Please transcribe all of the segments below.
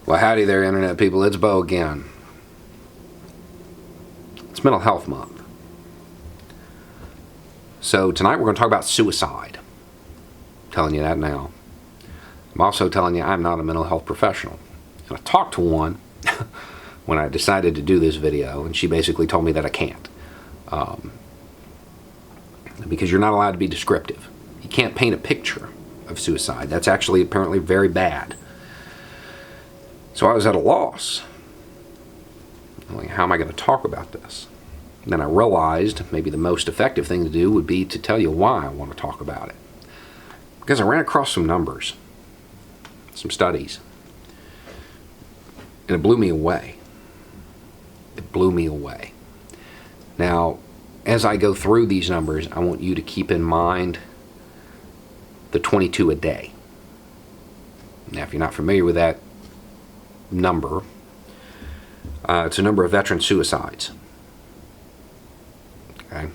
Well, howdy there, Internet people. It's Bo again. It's Mental Health Month. So tonight we're going to talk about suicide. I'm telling you that now. I'm also telling you I'm not a mental health professional. And I talked to one when I decided to do this video, and she basically told me that I can't. Because you're not allowed to be descriptive. You can't paint a picture of suicide. That's actually apparently very bad. So I was at a loss. Like, how am I going to talk about this? And then I realized maybe the most effective thing to do would be to tell you why I want to talk about it. Because I ran across some numbers, some studies, and it blew me away. It blew me away. Now, as I go through these numbers, I want you to keep in mind the 22 a day. Now, if you're not familiar with that number, it's a number of veteran suicides. Okay,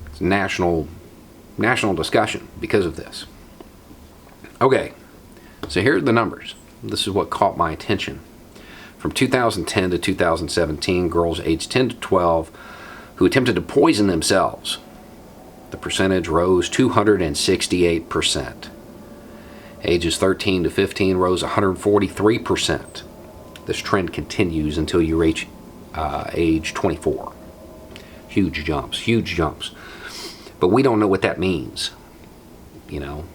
it's a national discussion because of this. Okay, so here are the numbers. This is what caught my attention. From 2010 to 2017, girls aged 10 to 12 who attempted to poison themselves. The percentage rose 268%. Ages 13 to 15 rose 143%. This trend continues until you reach age 24. Huge jumps, huge jumps. But we don't know what that means. You know,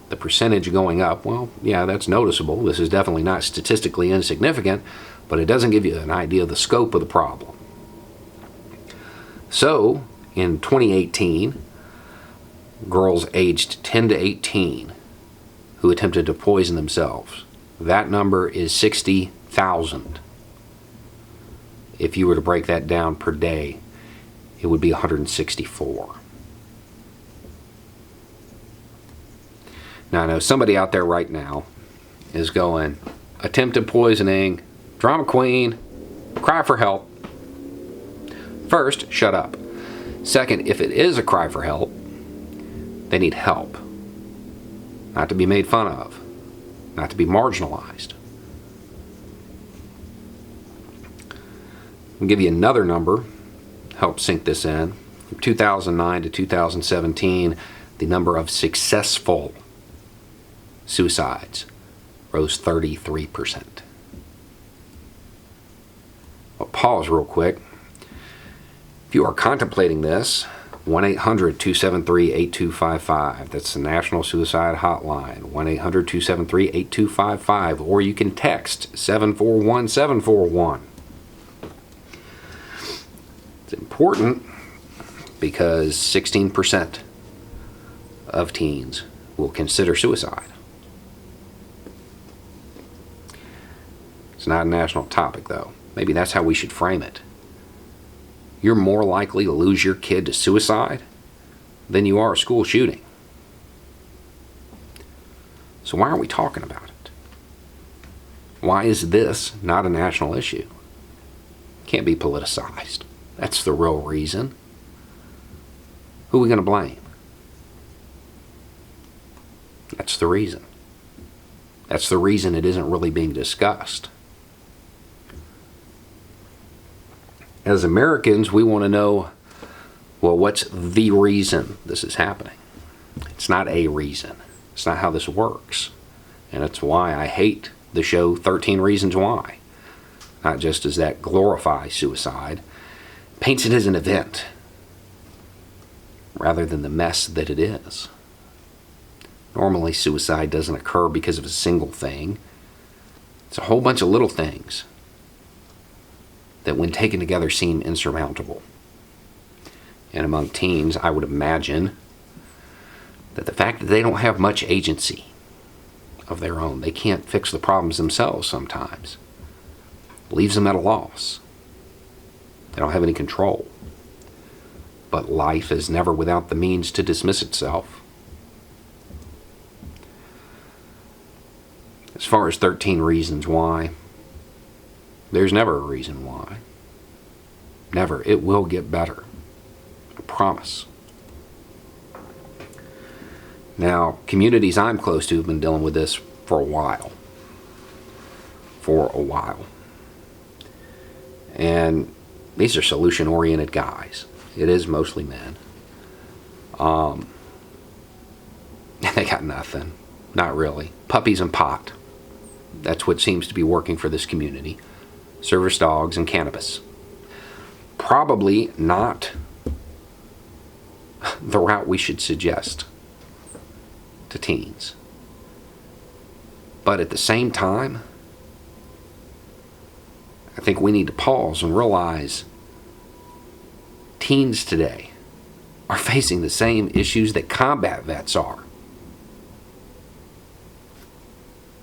the percentage going up, well, yeah, that's noticeable. This is definitely not statistically insignificant, but it doesn't give you an idea of the scope of the problem. So, in 2018, girls aged 10 to 18 who attempted to poison themselves. That number is 60,000. If you were to break that down per day, it would be 164. Now I know somebody out there right now is going, attempted poisoning, drama queen, cry for help. First, shut up. Second, if it is a cry for help, they need help. Not to be made fun of, not to be marginalized. I'll give you another number, help sink this in. From 2009 to 2017, the number of successful suicides rose 33%. I'll pause real quick. If you are contemplating this, 1-800-273-8255. That's the National Suicide Hotline, 1-800-273-8255, or you can text 741-741. It's important because 16% of teens will consider suicide. It's not a national topic, though. Maybe that's how we should frame it. You're more likely to lose your kid to suicide than you are a school shooting. So why are we talking about it? Why is this not a national issue? It can't be politicized. That's the real reason. Who are we going to blame? That's the reason. That's the reason it isn't really being discussed. As Americans, we want to know, well, what's the reason this is happening? It's not a reason. It's not how this works. And it's why I hate the show 13 Reasons Why. Not just as that glorifies suicide, paints it as an event rather than the mess that it is. Normally, suicide doesn't occur because of a single thing. It's a whole bunch of little things that when taken together seem insurmountable. And among teens, I would imagine that the fact that they don't have much agency of their own, they can't fix the problems themselves sometimes, leaves them at a loss. They don't have any control. But life is never without the means to dismiss itself. As far as 13 Reasons Why, there's never a reason why. Never. It will get better. I promise. Now, communities I'm close to have been dealing with this for a while. for a while. And these are solution-oriented guys. It is mostly men. They got nothing. Not really. Puppies and pot. That's what seems to be working for this community. Service dogs and cannabis. Probably not the route we should suggest to teens. But at the same time, I think we need to pause and realize teens today are facing the same issues that combat vets are.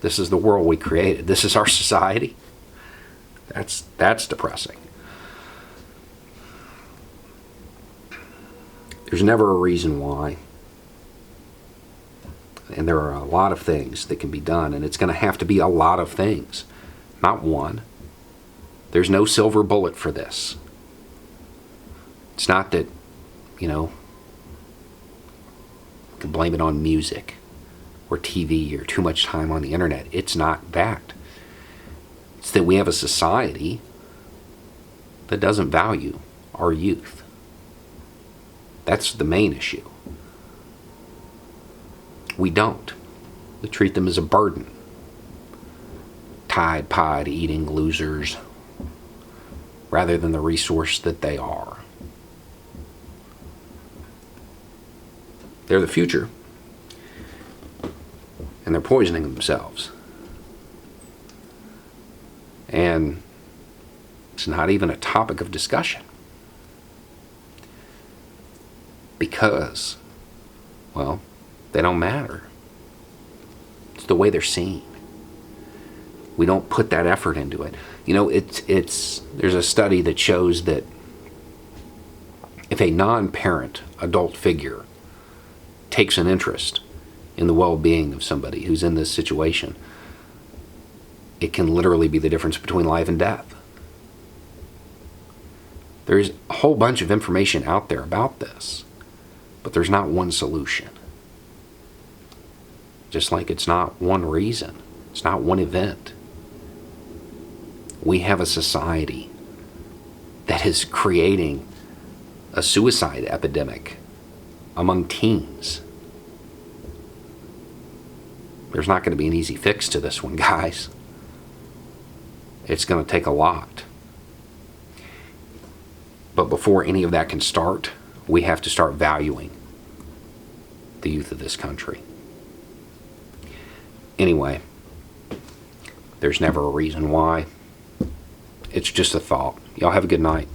This is the world we created. This is our society. That's depressing. There's never a reason why. And there are a lot of things that can be done, and it's going to have to be a lot of things, not one. There's no silver bullet for this. It's not that, you can blame it on music or TV or too much time on the internet. It's not that. It's that we have a society that doesn't value our youth. That's the main issue. We don't. We treat them as a burden. Tide Pod eating losers rather than the resource that they are. They're the future, and they're poisoning themselves. And it's not even a topic of discussion. Because, well, they don't matter. It's the way they're seen. We don't put that effort into it. There's a study that shows that if a non-parent adult figure takes an interest in the well-being of somebody who's in this situation, it can literally be the difference between life and death. There's a whole bunch of information out there about this, but there's not one solution. Just like it's not one reason. It's not one event. We have a society that is creating a suicide epidemic among teens. There's not going to be an easy fix to this one, guys. It's going to take a lot. But before any of that can start, we have to start valuing the youth of this country. Anyway, there's never a reason why. It's just a thought. Y'all have a good night.